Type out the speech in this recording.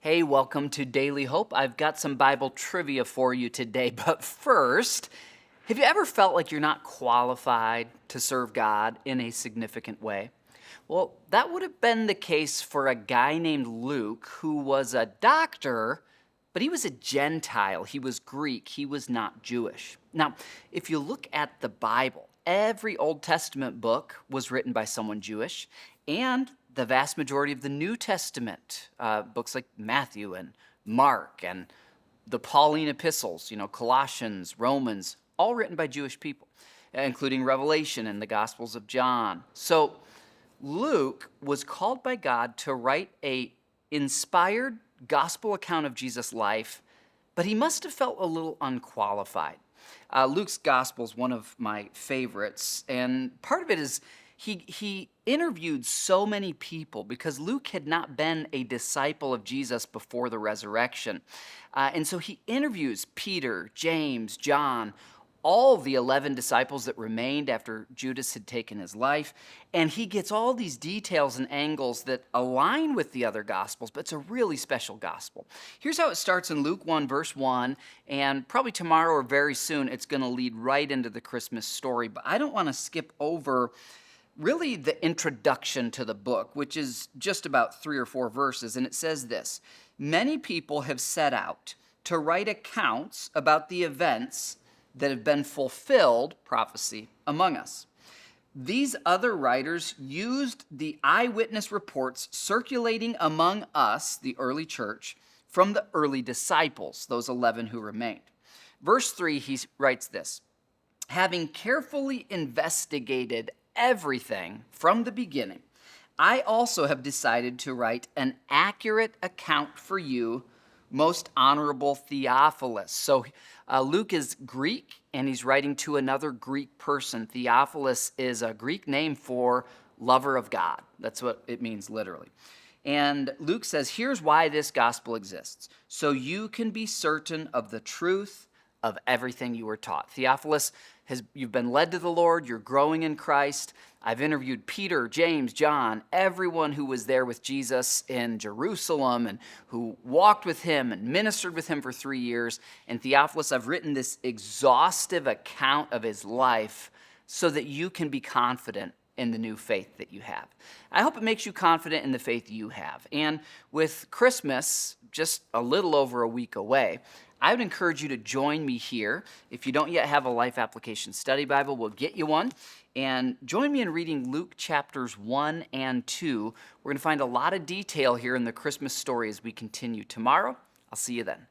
Hey, welcome to Daily Hope. I've got some Bible trivia for you today, but first, have you ever felt like you're not qualified to serve God in a significant way? Well, that would have been the case for a guy named Luke who was a doctor, but he was a Gentile. He was Greek. He was not Jewish. Now, if you look at the Bible, every Old Testament book was written by someone Jewish, and the vast majority of the New Testament, books like Matthew and Mark and the Pauline epistles, Colossians, Romans, all written by Jewish people, including Revelation and the Gospels of John. So Luke was called by God to write a inspired gospel account of Jesus' life, but he must have felt a little unqualified. Luke's gospel is one of my favorites, and part of it is he interviewed so many people because Luke had not been a disciple of Jesus before the resurrection. And so he interviews Peter, James, John, all the 11 disciples that remained after Judas had taken his life. And he gets all these details and angles that align with the other gospels, but it's a really special gospel. Here's how it starts in Luke 1, verse 1, and probably tomorrow or very soon, it's going to lead right into the Christmas story. But I don't want to skip over really the introduction to the book, which is just about 3 or 4 verses, and it says this: many people have set out to write accounts about the events that have been fulfilled, prophecy, among us. These other writers used the eyewitness reports circulating among us, the early church, from the early disciples, those 11 who remained. Verse 3, he writes this: having carefully investigated everything from the beginning, I also have decided to write an accurate account for you, most honorable Theophilus. So Luke is Greek, and he's writing to another Greek person. Theophilus is a Greek name for lover of God. That's what it means literally. And Luke says, here's why this gospel exists: so you can be certain of the truth of everything you were taught. Theophilus, you've been led to the Lord, you're growing in Christ. I've interviewed Peter, James, John, everyone who was there with Jesus in Jerusalem and who walked with him and ministered with him for 3 years. And Theophilus, I've written this exhaustive account of his life so that you can be confident in the new faith that you have. I hope it makes you confident in the faith you have. And with Christmas just a little over a week away, I would encourage you to join me here. If you don't yet have a Life Application Study Bible, we'll get you one. And join me in reading Luke chapters 1 and 2. We're going to find a lot of detail here in the Christmas story as we continue tomorrow. I'll see you then.